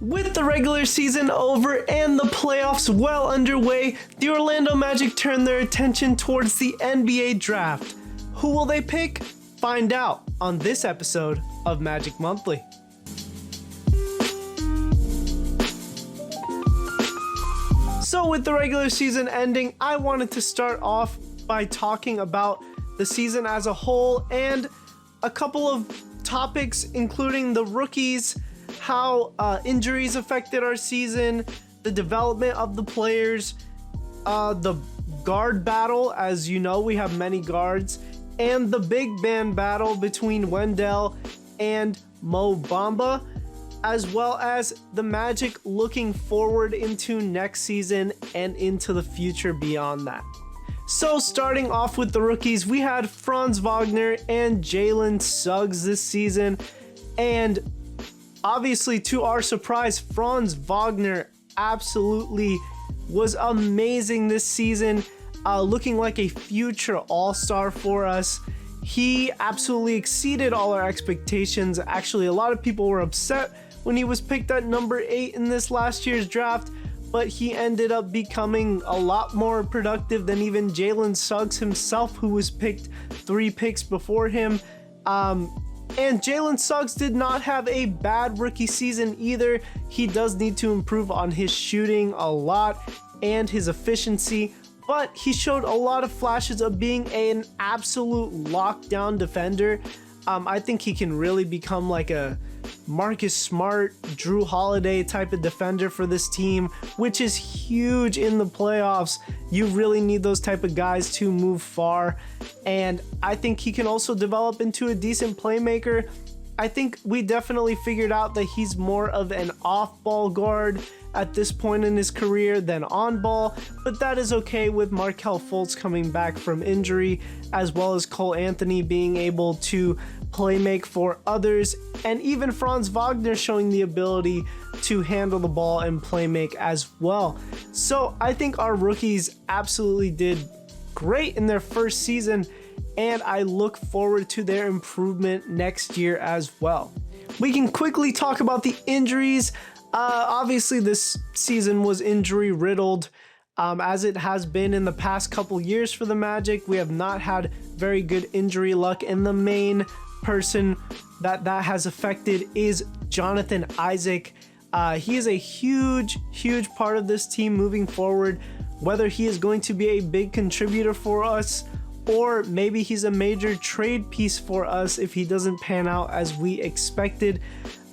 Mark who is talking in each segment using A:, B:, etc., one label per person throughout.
A: With the regular season over and the playoffs well underway, the Orlando Magic turn their attention towards the NBA draft. Who will they pick? Find out on this episode of Magic Monthly. So with the regular season ending, I wanted to start off by talking about the season as a whole and a couple of topics, including the rookies, how injuries affected our season, the development of the players, the guard battle. As you know, we have many guards, and the big man battle between Wendell and Mo Bamba, as well as the Magic looking forward into next season and into the future beyond that. So starting off with the rookies, we had Franz Wagner and Jalen Suggs this season, and obviously, to our surprise, Franz Wagner absolutely was amazing this season, looking like a future all-star for us. He absolutely exceeded all our expectations. Actually, a lot of people were upset when he was picked at number 8 in this last year's draft, but he ended up becoming a lot more productive than even Jalen Suggs himself, who was picked 3 picks before him. And Jalen Suggs did not have a bad rookie season either. He does need to improve on his shooting a lot and his efficiency, but he showed a lot of flashes of being an absolute lockdown defender. I think he can really become like a Marcus Smart, Drew Holiday type of defender for this team, which is huge in the playoffs. You really need those type of guys to move far, and I think he can also develop into a decent playmaker. I think we definitely figured out that he's more of an off-ball guard at this point in his career than on-ball, but that is okay with Markelle Fultz coming back from injury, as well as Cole Anthony being able to play make for others, and even Franz Wagner showing the ability to handle the ball and play make as well. So I think our rookies absolutely did great in their first season, and I look forward to their improvement next year as well. We can quickly talk about the injuries. Obviously this season was injury riddled, as it has been in the past couple years for the Magic. We have not had very good injury luck, and the main person that has affected is Jonathan Isaac. He is a huge part of this team moving forward. Whether he is going to be a big contributor for us, or maybe he's a major trade piece for us if he doesn't pan out as we expected.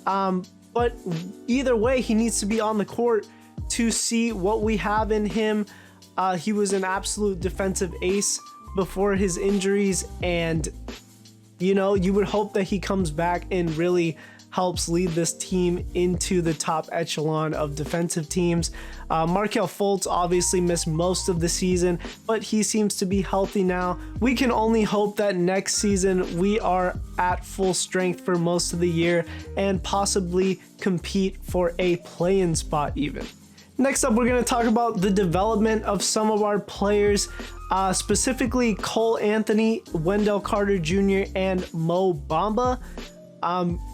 A: But either way, he needs to be on the court to see what we have in him. He was an absolute defensive ace before his injuries, and you know, you would hope that he comes back and really helps lead this team into the top echelon of defensive teams. Markelle Fultz obviously missed most of the season, but he seems to be healthy now. We can only hope that next season we are at full strength for most of the year and possibly compete for a play-in spot even. Next up, we're going to talk about the development of some of our players, specifically Cole Anthony, Wendell Carter Jr., and Mo Bamba.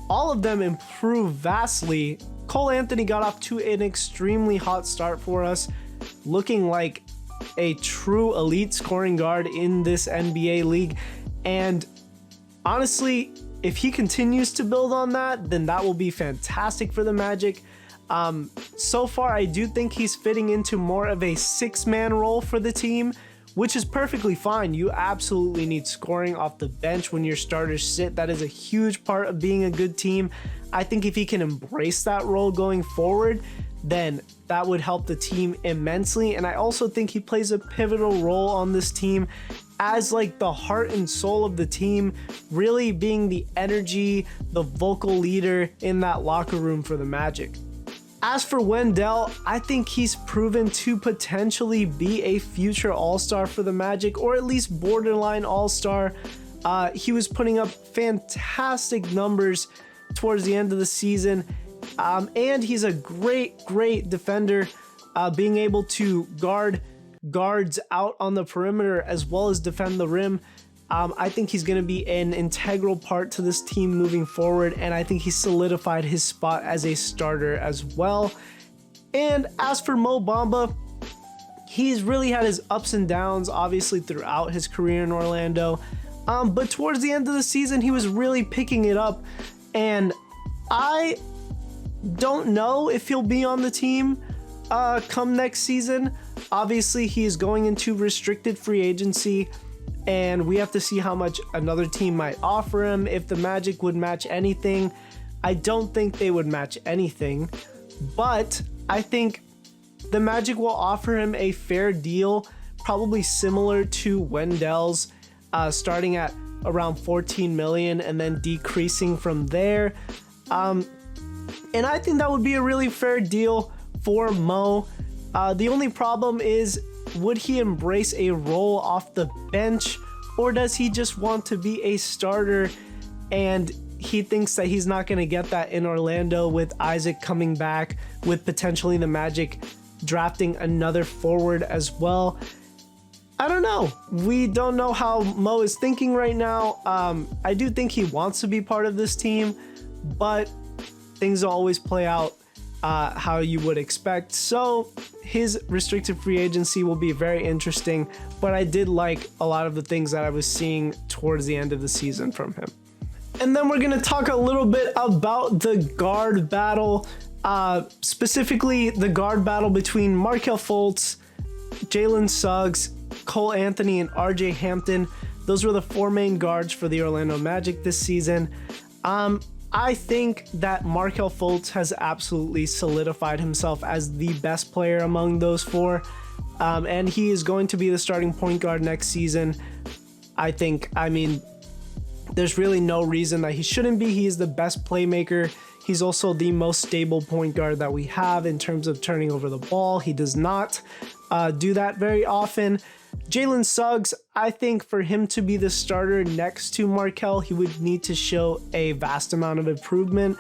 A: All of them improved vastly. Cole Anthony got off to an extremely hot start for us, looking like a true elite scoring guard in this NBA league. And honestly, if he continues to build on that, then that will be fantastic for the Magic. So far, I do think he's fitting into more of a 6-man role for the team, which is perfectly fine. You absolutely need scoring off the bench when your starters sit. That is a huge part of being a good team. I think if he can embrace that role going forward, then that would help the team immensely. And I also think he plays a pivotal role on this team as like the heart and soul of the team, really being the energy, the vocal leader in that locker room for the Magic. As for Wendell, I think he's proven to potentially be a future all-star for the Magic, or at least borderline all-star. He was putting up fantastic numbers towards the end of the season, and he's a great defender, being able to guard guards out on the perimeter as well as defend the rim. I think he's going to be an integral part to this team moving forward, and I think he solidified his spot as a starter as well. And as for Mo Bamba, he's really had his ups and downs, obviously, throughout his career in Orlando. But towards the end of the season, he was really picking it up, and I don't know if he'll be on the team come next season. Obviously, he is going into restricted free agency, and we have to see how much another team might offer him. If the Magic would match anything, I don't think they would match anything, but I think the Magic will offer him a fair deal, probably similar to Wendell's, starting at around $14 million and then decreasing from there. And I think that would be a really fair deal for Mo. The only problem is, would he embrace a role off the bench, or does he just want to be a starter and he thinks that he's not going to get that in Orlando with Isaac coming back, with potentially the Magic drafting another forward as well? I don't know. We don't know how Mo is thinking right now. I do think he wants to be part of this team, but things don't always play out how you would expect. So his restricted free agency will be very interesting, but I did like a lot of the things that I was seeing towards the end of the season from him. And then we're going to talk a little bit about the guard battle, specifically the guard battle between Markelle Fultz, Jalen Suggs, Cole Anthony, and RJ Hampton. Those were the four main guards for the Orlando Magic this season. I think that Markelle Fultz has absolutely solidified himself as the best player among those four, and he is going to be the starting point guard next season. I mean, there's really no reason that he shouldn't be. He is the best playmaker. He's also the most stable point guard that we have in terms of turning over the ball. He does not do that very often. Jalen Suggs, I think for him to be the starter next to Markelle, he would need to show a vast amount of improvement,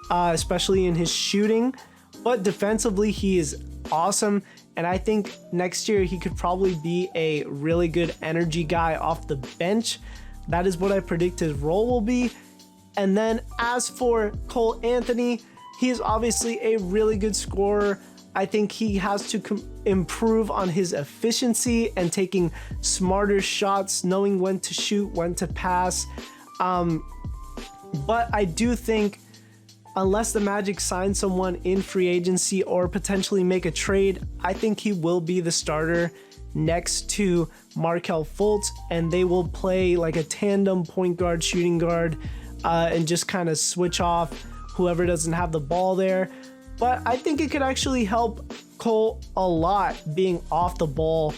A: especially in his shooting. But defensively, he is awesome. And I think next year he could probably be a really good energy guy off the bench. That is what I predict his role will be. And then as for Cole Anthony, he is obviously a really good scorer. I think he has to improve on his efficiency and taking smarter shots, knowing when to shoot, when to pass. But I do think unless the Magic sign someone in free agency or potentially make a trade, I think he will be the starter next to Markelle Fultz, and they will play like a tandem point guard, shooting guard, and just kind of switch off whoever doesn't have the ball there. But I think it could actually help Cole a lot being off the ball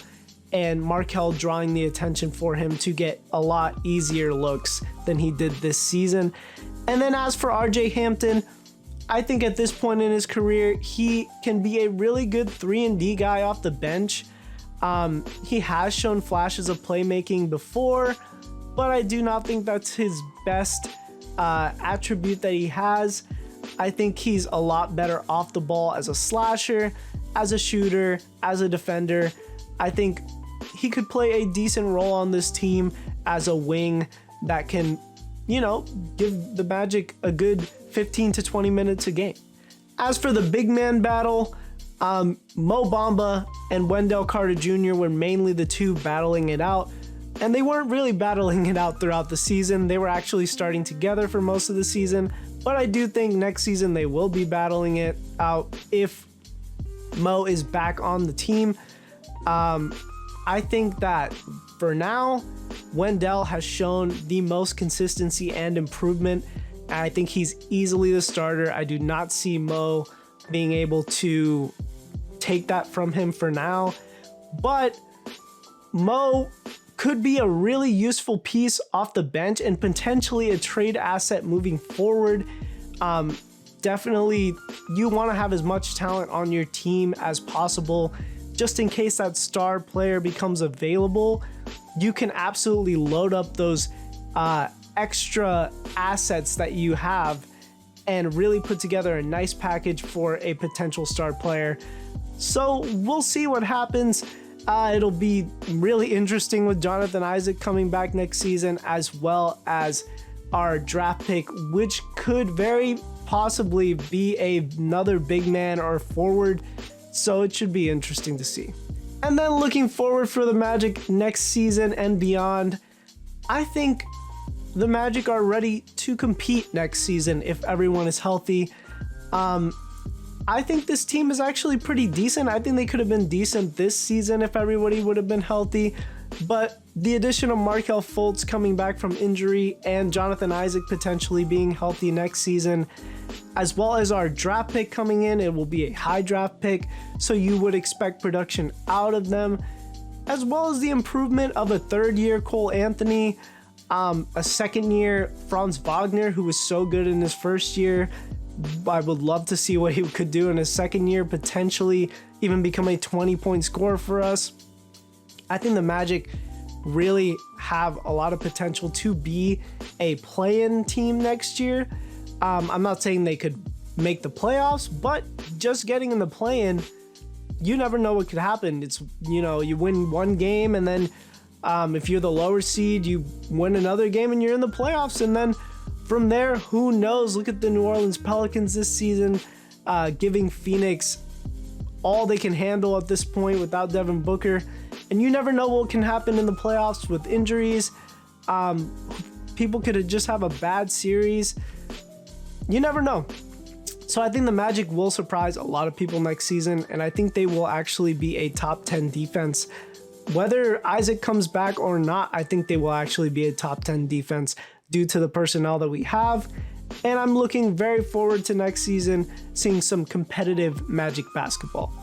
A: and Markelle drawing the attention for him to get a lot easier looks than he did this season. And then as for RJ Hampton, I think at this point in his career, he can be a really good 3-and-D guy off the bench. He has shown flashes of playmaking before, but I do not think that's his best attribute that he has. I think he's a lot better off the ball as a slasher, as a shooter, as a defender. I think he could play a decent role on this team as a wing that can, give the Magic a good 15 to 20 minutes a game. As for the big man battle, Mo Bamba and Wendell Carter Jr. were mainly the two battling it out. And they weren't really battling it out throughout the season. They were actually starting together for most of the season. But I do think next season they will be battling it out if Mo is back on the team. I think that for now, Wendell has shown the most consistency and improvement. And I think he's easily the starter. I do not see Mo being able to take that from him for now. But Mo could be a really useful piece off the bench and potentially a trade asset moving forward. Definitely, you want to have as much talent on your team as possible, just in case that star player becomes available. You can absolutely load up those extra assets that you have and really put together a nice package for a potential star player. So we'll see what happens. It'll be really interesting with Jonathan Isaac coming back next season, as well as our draft pick, which could very possibly be another big man or forward. So it should be interesting to see. And then looking forward for the Magic next season and beyond, I think the Magic are ready to compete next season if everyone is healthy. I think this team is actually pretty decent. I think they could have been decent this season if everybody would have been healthy. But the addition of Markelle Fultz coming back from injury and Jonathan Isaac potentially being healthy next season, as well as our draft pick coming in, it will be a high draft pick, so you would expect production out of them, as well as the improvement of a third-year Cole Anthony, a second-year Franz Wagner, who was so good in his first year. I would love to see what he could do in his second year, potentially even become a 20-point scorer for us. I think the Magic really have a lot of potential to be a play-in team next year. I'm not saying they could make the playoffs, but just getting in the play-in, you never know what could happen. It's, you win one game, and then if you're the lower seed, you win another game and you're in the playoffs, and then from there, who knows? Look at the New Orleans Pelicans this season, giving Phoenix all they can handle at this point without Devin Booker. And you never know what can happen in the playoffs with injuries. People could just have a bad series. You never know. So I think the Magic will surprise a lot of people next season, and I think they will actually be a top 10 defense. Whether Isaac comes back or not, I think they will actually be a top 10 defense due to the personnel that we have. And I'm looking very forward to next season, seeing some competitive Magic basketball.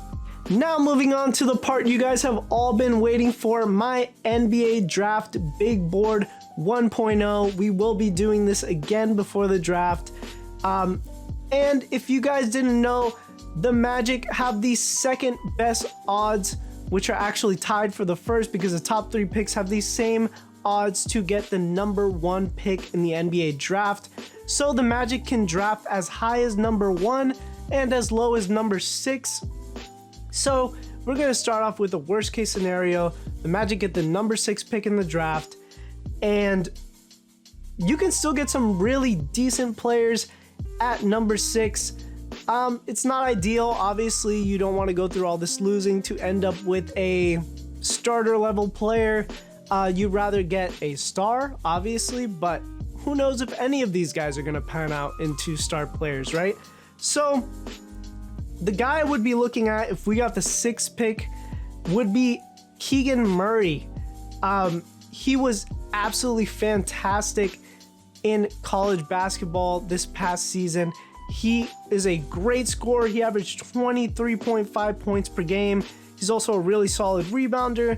A: Now moving on to the part you guys have all been waiting for, my NBA Draft Big Board 1.0. We will be doing this again before the draft. And if you guys didn't know, the Magic have the second best odds, which are actually tied for the first because the top 3 picks have the same odds to get the number 1 pick in the NBA draft. So the Magic can draft as high as number 1 and as low as number 6. So we're going to start off with the worst case scenario. The Magic get the number 6 pick in the draft, and you can still get some really decent players at number 6. It's not ideal. Obviously, you don't want to go through all this losing to end up with a starter level player. You'd rather get a star, obviously, but who knows if any of these guys are going to pan out into star players, right? So the guy I would be looking at if we got the 6th pick would be Keegan Murray. He was absolutely fantastic in college basketball this past season. He is a great scorer. He averaged 23.5 points per game. He's also a really solid rebounder,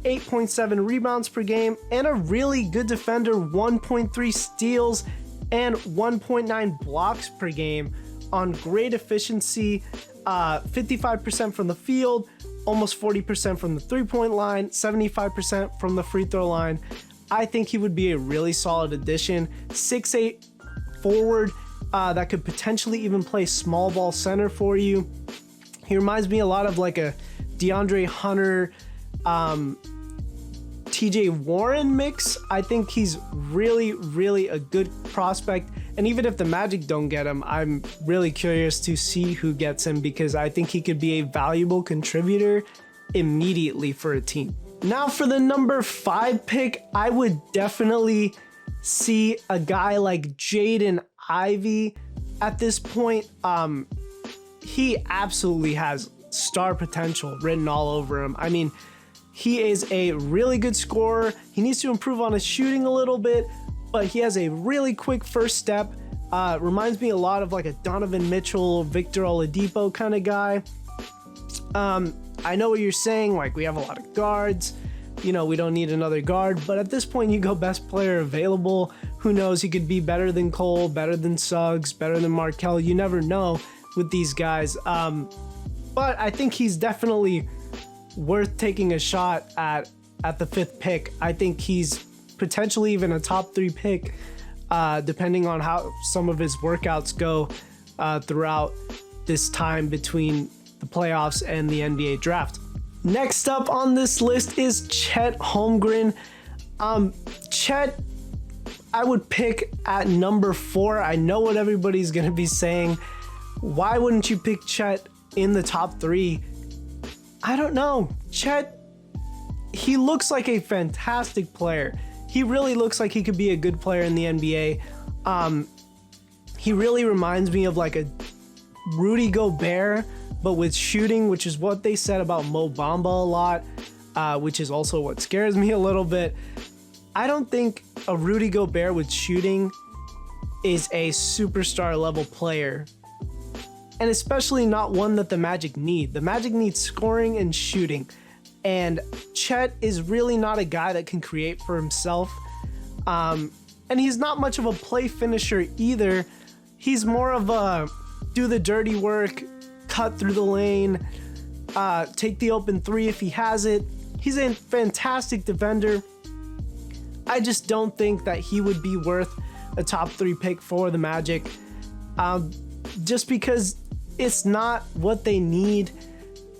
A: 8.7 rebounds per game, and a really good defender, 1.3 steals and 1.9 blocks per game on great efficiency, 55% from the field, almost 40% from the three-point line, 75% from the free throw line. I think he would be a really solid addition. 6'8" forward that could potentially even play small ball center for you. He reminds me a lot of like a DeAndre Hunter, TJ Warren mix. I think he's really, really a good prospect. And even if the Magic don't get him, I'm really curious to see who gets him because I think he could be a valuable contributor immediately for a team. Now for the number 5 pick, I would definitely see a guy like Jaden Ivey at this point. He absolutely has star potential written all over him. I mean, he is a really good scorer. He needs to improve on his shooting a little bit, but he has a really quick first step. Reminds me a lot of like a Donovan Mitchell, Victor Oladipo kind of guy. I know what you're saying, like we have a lot of guards, we don't need another guard, but at this point you go best player available. Who knows, he could be better than Cole, better than Suggs, better than Markelle. You never know with these guys. But I think he's definitely worth taking a shot at the 5th pick. I think he's potentially even a top 3 pick, depending on how some of his workouts go throughout this time between the playoffs and the NBA draft. Next up on this list is Chet Holmgren. Chet, I would pick at number 4. I know what everybody's going to be saying. Why wouldn't you pick Chet in the top 3? I don't know. Chet, he looks like a fantastic player. He really looks like he could be a good player in the NBA. He really reminds me of like a Rudy Gobert, but with shooting, which is what they said about Mo Bamba a lot, which is also what scares me a little bit. I don't think a Rudy Gobert with shooting is a superstar level player, and especially not one that the Magic need. The Magic needs scoring and shooting, and Chet is really not a guy that can create for himself, and he's not much of a play finisher either. He's more of a do the dirty work, cut through the lane, take the open 3 if he has it. He's a fantastic defender. I just don't think that he would be worth a top 3 pick for the Magic, just because it's not what they need,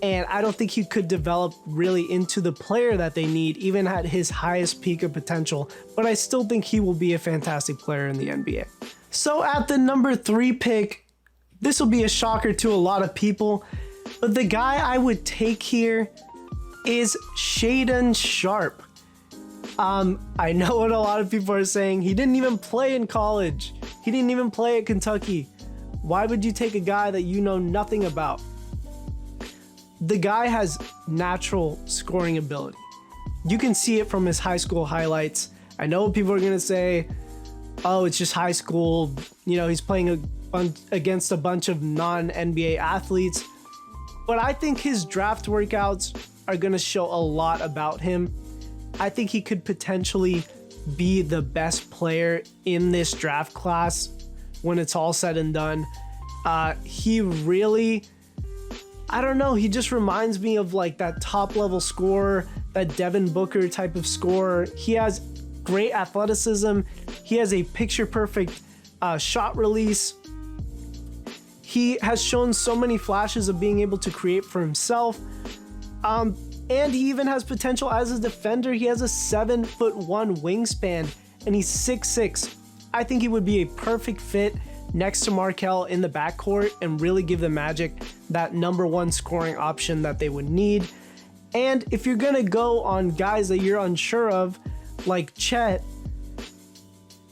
A: and I don't think he could develop really into the player that they need, even at his highest peak of potential, but I still think he will be a fantastic player in the NBA. So at the number 3 pick, this will be a shocker to a lot of people, but the guy I would take here is Shaedon Sharpe. I know what a lot of people are saying. He didn't even play in college. He didn't even play at Kentucky. Why would you take a guy that you know nothing about? The guy has natural scoring ability. You can see it from his high school highlights. I know people are going to say, oh, it's just high school. You know, he's playing against a bunch of non-NBA athletes. But I think his draft workouts are going to show a lot about him. I think he could potentially be the best player in this draft class when it's all said and done. He really, I don't know, he just reminds me of like that top level scorer, that Devin Booker type of scorer. He has great athleticism. He has a picture perfect shot release. He has shown so many flashes of being able to create for himself. And he even has potential as a defender. He has a 7'1" wingspan, and he's 6'6". I think he would be a perfect fit next to Markelle in the backcourt and really give the Magic that number 1 scoring option that they would need. And if you're gonna go on guys that you're unsure of, like Chet,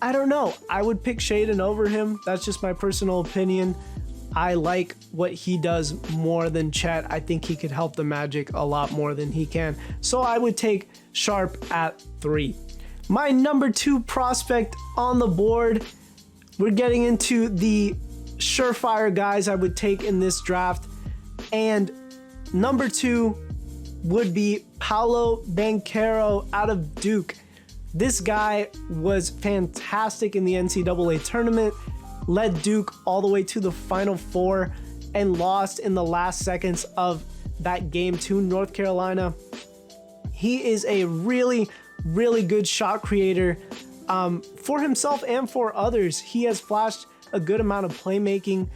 A: I don't know. I would pick Shaedon over him. That's just my personal opinion. I like what he does more than Chet. I think he could help the Magic a lot more than he can. So I would take Sharpe at 3. My number 2 prospect on the board, we're getting into the surefire guys I would take in this draft. And number 2 would be Paolo Banchero out of Duke. This guy was fantastic in the NCAA tournament. Led Duke all the way to the Final Four and lost in the last seconds of that game to North Carolina. He is a really, really good shot creator for himself and for others. He has flashed a good amount of playmaking.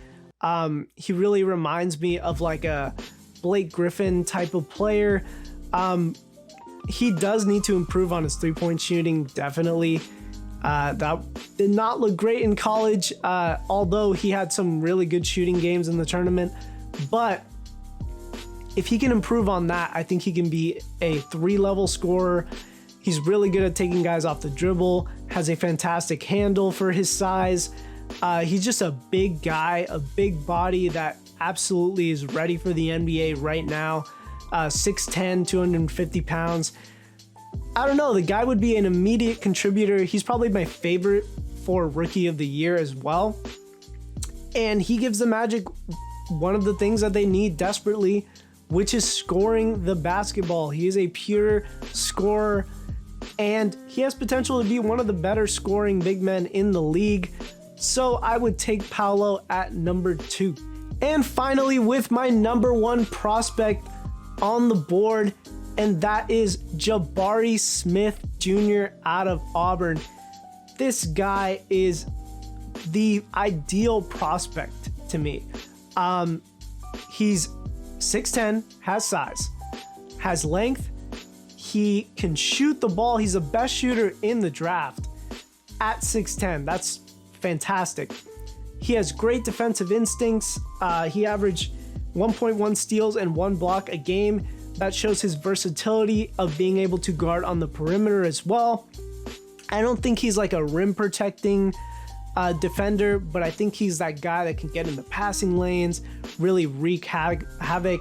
A: He really reminds me of like a Blake Griffin type of player. He does need to improve on his 3-point shooting, definitely. That did not look great in college, although he had some really good shooting games in the tournament. But if he can improve on that, I think he can be a 3-level scorer. He's really good at taking guys off the dribble, has a fantastic handle for his size. He's just a big guy, a big body that absolutely is ready for the NBA right now. 6'10", 250 pounds. I don't know, the guy would be an immediate contributor. He's probably my favorite for Rookie of the Year as well. And he gives the Magic one of the things that they need desperately, which is scoring the basketball. He is a pure scorer, and he has potential to be one of the better scoring big men in the league. So I would take Paolo at number 2. And finally, with my number 1 prospect on the board, and that is Jabari Smith Jr. out of Auburn. This guy is the ideal prospect to me. He's 6'10", has size, has length. He can shoot the ball. He's the best shooter in the draft at 6'10". That's fantastic. He has great defensive instincts. He averaged 1.1 steals and 1 block a game. That shows his versatility of being able to guard on the perimeter as well. I don't think he's like a rim protecting defender, but I think he's that guy that can get in the passing lanes, really wreak havoc,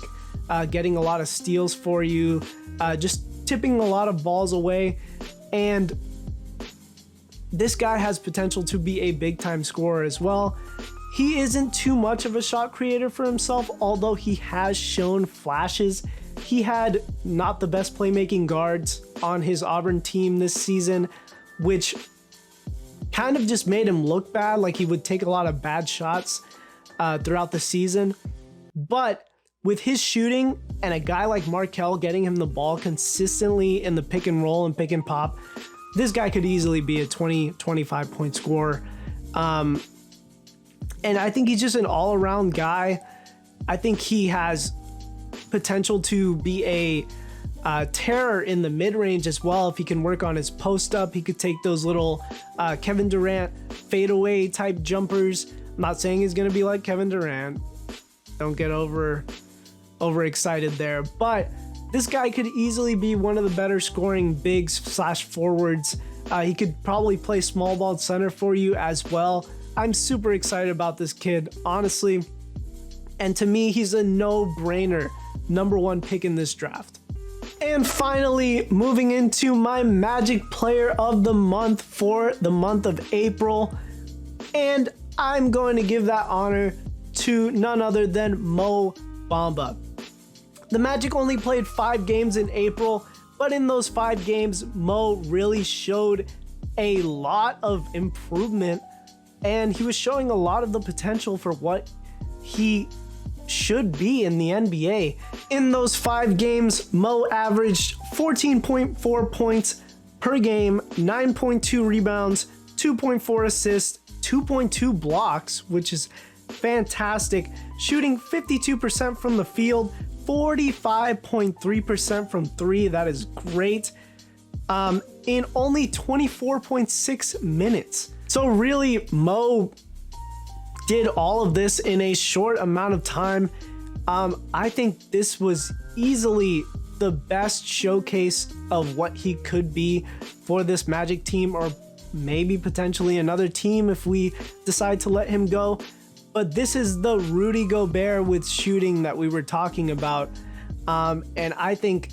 A: getting a lot of steals for you, just tipping a lot of balls away. And this guy has potential to be a big time scorer as well. He isn't too much of a shot creator for himself, although he has shown flashes. He had not the best playmaking guards on his Auburn team this season, which kind of just made him look bad, like he would take a lot of bad shots throughout the season. But with his shooting and a guy like Markelle getting him the ball consistently in the pick and roll and pick and pop, this guy could easily be a 20-25 point scorer. And I think he's just an all-around guy. I think he has potential to be a terror in the mid-range as well. If he can work on his post-up, he could take those little Kevin Durant fadeaway type jumpers. I'm not saying he's going to be like Kevin Durant. Don't get overexcited there. But this guy could easily be one of the better scoring bigs / forwards. He could probably play small ball center for you as well. I'm super excited about this kid, honestly. And to me, he's a no-brainer #1 pick in this draft. And finally, moving into my Magic Player of the Month for the month of April. And I'm going to give that honor to none other than Mo Bamba. The Magic only played 5 games in April, but in those 5 games, Mo really showed a lot of improvement, and he was showing a lot of the potential for what he should be in the NBA. In those 5 games, Mo averaged 14.4 points per game, 9.2 rebounds, 2.4 assists, 2.2 blocks, which is fantastic, shooting 52% from the field, 45.3% from 3. That is great. In only 24.6 minutes. So really, Mo did all of this in a short amount of time. I think this was easily the best showcase of what he could be for this Magic team, or maybe potentially another team if we decide to let him go. But this is the Rudy Gobert with shooting that we were talking about. And I think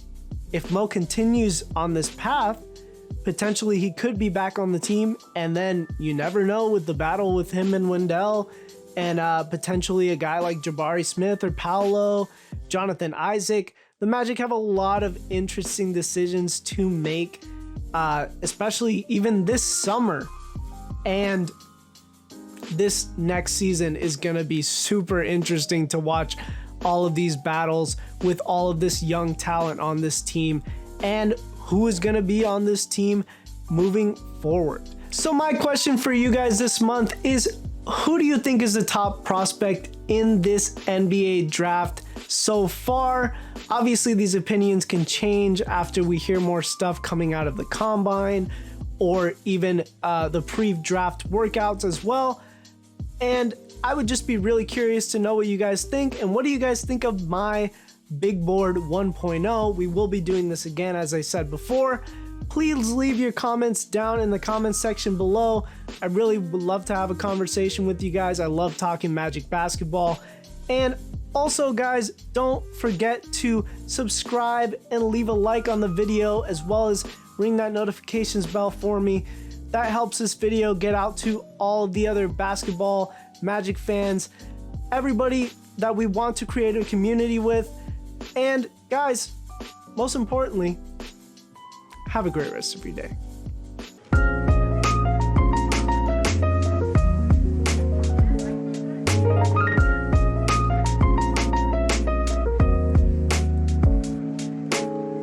A: if Mo continues on this path, potentially he could be back on the team. And then you never know with the battle with him and Wendell, and potentially a guy like Jabari Smith or Paolo, Jonathan Isaac. The Magic have a lot of interesting decisions to make, especially even this summer. And this next season is going to be super interesting to watch all of these battles with all of this young talent on this team and who is going to be on this team moving forward. So my question for you guys this month is, who do you think is the top prospect in this NBA draft so far? Obviously, these opinions can change after we hear more stuff coming out of the combine or even the pre-draft workouts as well. And I would just be really curious to know what you guys think. And what do you guys think of my Big Board 1.0? We will be doing this again, as I said before. Please leave your comments down in the comments section below. I really would love to have a conversation with you guys. I love talking Magic basketball. And also, guys, don't forget to subscribe and leave a like on the video, as well as ring that notifications bell for me. That helps this video get out to all of the other basketball Magic fans, everybody that we want to create a community with. And guys, most importantly, have a great rest of your day.